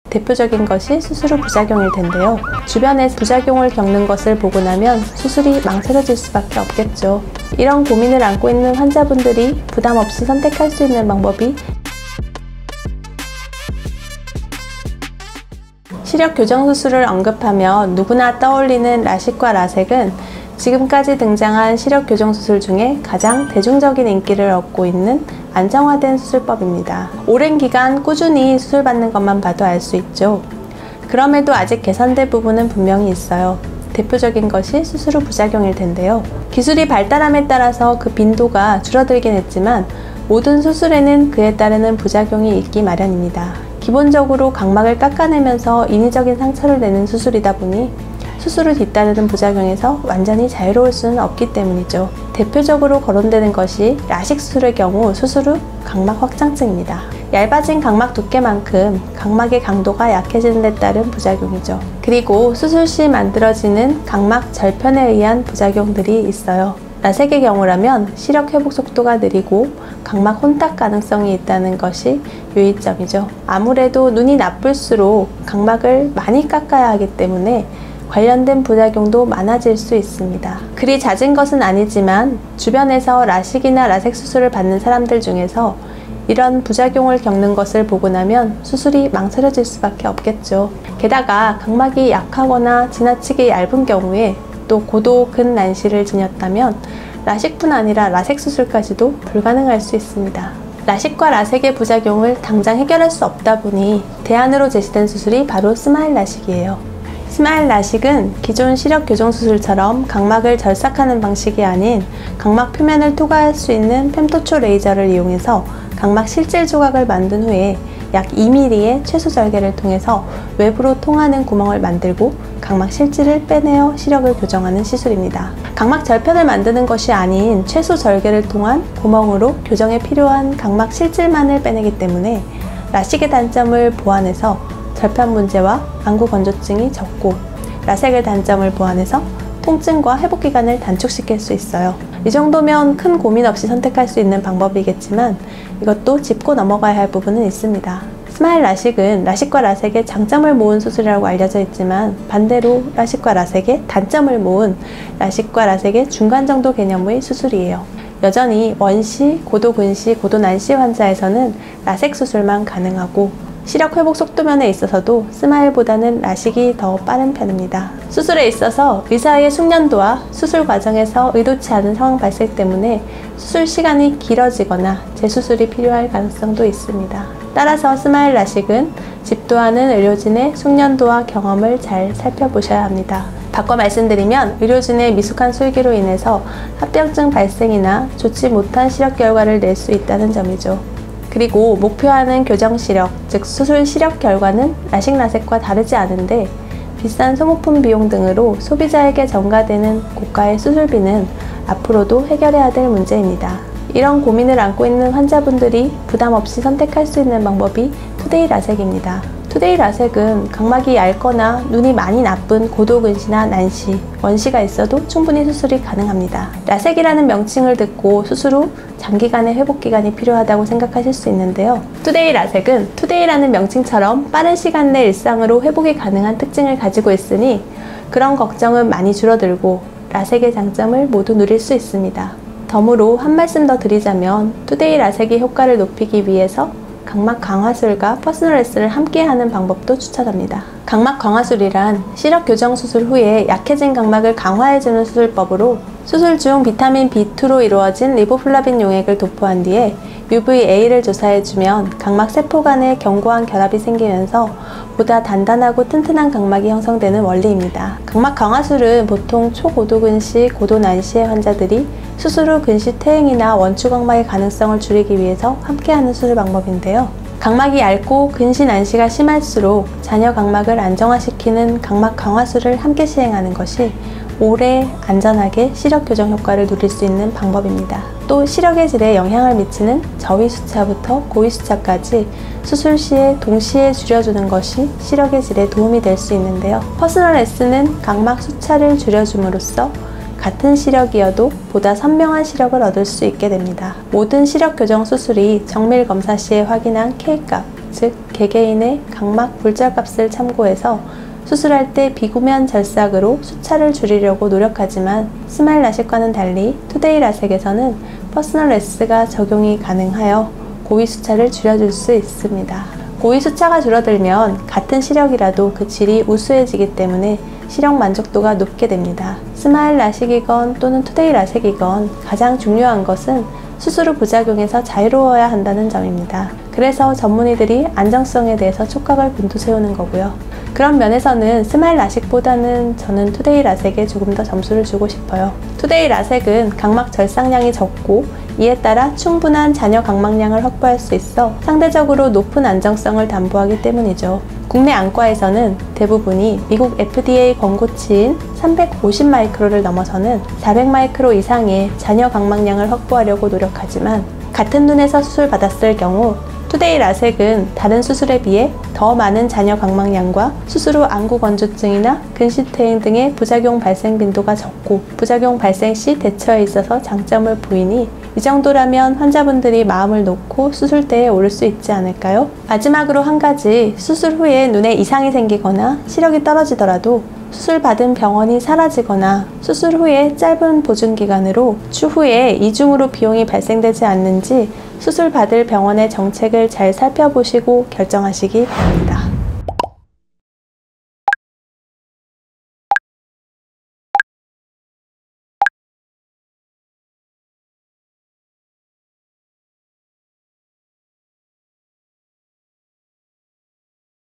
대표적인 것이 수술 후 부작용일 텐데요. 주변에서 부작용을 겪는 것을 보고 나면 수술이 망설여질 수밖에 없겠죠. 이런 고민을 안고 있는 환자분들이 부담 없이 선택할 수 있는 방법이 시력 교정 수술을 언급하면 누구나 떠올리는 라식과 라섹은 지금까지 등장한 시력 교정 수술 중에 가장 대중적인 인기를 얻고 있는 안정화된 수술법입니다. 오랜 기간 꾸준히 수술받는 것만 봐도 알 수 있죠. 그럼에도 아직 개선될 부분은 분명히 있어요. 대표적인 것이 수술 후 부작용일 텐데요. 기술이 발달함에 따라서 그 빈도가 줄어들긴 했지만 모든 수술에는 그에 따르는 부작용이 있기 마련입니다. 기본적으로 각막을 깎아내면서 인위적인 상처를 내는 수술이다 보니 수술 후 뒤따르는 부작용에서 완전히 자유로울 수는 없기 때문이죠. 대표적으로 거론되는 것이 라식 수술의 경우 수술 후 각막 확장증입니다. 얇아진 각막 두께만큼 각막의 강도가 약해지는 데 따른 부작용이죠. 그리고 수술 시 만들어지는 각막 절편에 의한 부작용들이 있어요. 라섹의 경우라면 시력 회복 속도가 느리고 각막 혼탁 가능성이 있다는 것이 유의점이죠. 아무래도 눈이 나쁠수록 각막을 많이 깎아야 하기 때문에 관련된 부작용도 많아질 수 있습니다. 그리 잦은 것은 아니지만 주변에서 라식이나 라섹 수술을 받는 사람들 중에서 이런 부작용을 겪는 것을 보고 나면 수술이 망설여질 수밖에 없겠죠. 게다가 각막이 약하거나 지나치게 얇은 경우에 또 고도 근난시를 지녔다면 라식뿐 아니라 라섹 수술까지도 불가능할 수 있습니다. 라식과 라섹의 부작용을 당장 해결할 수 없다 보니 대안으로 제시된 수술이 바로 스마일 라식이에요. 스마일 라식은 기존 시력 교정 수술처럼 각막을 절삭하는 방식이 아닌 각막 표면을 투과할 수 있는 fem토초 레이저를 이용해서 각막 실질 조각을 만든 후에 약 2mm의 최소 절개를 통해서 외부로 통하는 구멍을 만들고 각막 실질을 빼내어 시력을 교정하는 시술입니다. 각막 절편을 만드는 것이 아닌 최소 절개를 통한 구멍으로 교정에 필요한 각막 실질만을 빼내기 때문에 라식의 단점을 보완해서 절편 문제와 안구 건조증이 적고 라섹의 단점을 보완해서 통증과 회복 기간을 단축시킬 수 있어요. 이 정도면 큰 고민 없이 선택할 수 있는 방법이겠지만 이것도 짚고 넘어가야 할 부분은 있습니다. 스마일 라식은 라식과 라섹의 장점을 모은 수술이라고 알려져 있지만 반대로 라식과 라섹의 단점을 모은 라식과 라섹의 중간 정도 개념의 수술이에요. 여전히 원시, 고도 근시, 고도 난시 환자에서는 라섹 수술만 가능하고 시력 회복 속도면에 있어서도 스마일보다는 라식이 더 빠른 편입니다. 수술에 있어서 의사의 숙련도와 수술 과정에서 의도치 않은 상황 발생 때문에 수술 시간이 길어지거나 재수술이 필요할 가능성도 있습니다. 따라서 스마일 라식은 집도하는 의료진의 숙련도와 경험을 잘 살펴보셔야 합니다. 바꿔 말씀드리면 의료진의 미숙한 술기로 인해서 합병증 발생이나 좋지 못한 시력 결과를 낼 수 있다는 점이죠. 그리고 목표하는 교정 시력, 즉 수술 시력 결과는 라식 라섹과 다르지 않은데 비싼 소모품 비용 등으로 소비자에게 전가되는 고가의 수술비는 앞으로도 해결해야 될 문제입니다. 이런 고민을 안고 있는 환자분들이 부담 없이 선택할 수 있는 방법이 투데이 라섹입니다. 투데이 라섹은 각막이 얇거나 눈이 많이 나쁜 고도 근시나 난시, 원시가 있어도 충분히 수술이 가능합니다. 라섹이라는 명칭을 듣고 수술 후 장기간의 회복 기간이 필요하다고 생각하실 수 있는데요. 투데이 라섹은 투데이라는 명칭처럼 빠른 시간 내 일상으로 회복이 가능한 특징을 가지고 있으니 그런 걱정은 많이 줄어들고 라섹의 장점을 모두 누릴 수 있습니다. 덤으로 한 말씀 더 드리자면 투데이 라섹의 효과를 높이기 위해서 각막 강화술과 퍼스널 S를 함께 하는 방법도 추천합니다. 각막 강화술이란 시력 교정 수술 후에 약해진 각막을 강화해주는 수술법으로 수술 중 비타민 B2로 이루어진 리보플라빈 용액을 도포한 뒤에 UVA를 조사해주면 각막 세포 간에 견고한 결합이 생기면서 보다 단단하고 튼튼한 각막이 형성되는 원리입니다. 각막 강화술은 보통 초고도 근시, 고도 난시의 환자들이 수술 후 근시 퇴행이나 원추 각막의 가능성을 줄이기 위해서 함께하는 수술 방법인데요. 각막이 얇고 근시 난시가 심할수록 잔여 각막을 안정화시키는 각막 강화술을 함께 시행하는 것이 오래 안전하게 시력 교정 효과를 누릴 수 있는 방법입니다. 또 시력의 질에 영향을 미치는 저위 수차부터 고위 수차까지 수술 시에 동시에 줄여주는 것이 시력의 질에 도움이 될 수 있는데요. 퍼스널 S는 각막 수차를 줄여줌으로써 같은 시력이어도 보다 선명한 시력을 얻을 수 있게 됩니다. 모든 시력 교정 수술이 정밀 검사 시에 확인한 K값, 즉 개개인의 각막 골절값을 참고해서 수술할 때 비구면 절삭으로 수차를 줄이려고 노력하지만 스마일 라식과는 달리 투데이 라섹에서는 퍼스널 레스가 적용이 가능하여 고위 수차를 줄여줄 수 있습니다. 고위 수차가 줄어들면 같은 시력이라도 그 질이 우수해지기 때문에 시력 만족도가 높게 됩니다. 스마일 라식이건 또는 투데이 라섹이건 가장 중요한 것은 수술 후 부작용에서 자유로워야 한다는 점입니다. 그래서 전문의들이 안정성에 대해서 촉각을 곤두세우는 거고요. 그런 면에서는 스마일 라식보다는 저는 투데이 라섹에 조금 더 점수를 주고 싶어요. 투데이 라섹은 각막 절삭량이 적고 이에 따라 충분한 잔여 각막량을 확보할 수 있어 상대적으로 높은 안정성을 담보하기 때문이죠. 국내 안과에서는 대부분이 미국 FDA 권고치인 350 마이크로를 넘어서는 400 마이크로 이상의 잔여 각막량을 확보하려고 노력하지만 같은 눈에서 수술 받았을 경우 투데이 라섹은 다른 수술에 비해 더 많은 잔여 각막량과 수술 후 안구 건조증이나 근시퇴행 등의 부작용 발생 빈도가 적고 부작용 발생 시 대처에 있어서 장점을 보이니 이 정도라면 환자분들이 마음을 놓고 수술대에 오를 수 있지 않을까요? 마지막으로 한 가지, 수술 후에 눈에 이상이 생기거나 시력이 떨어지더라도 수술 받은 병원이 사라지거나 수술 후에 짧은 보증 기간으로 추후에 이중으로 비용이 발생되지 않는지 수술 받을 병원의 정책을 잘 살펴보시고 결정하시기 바랍니다.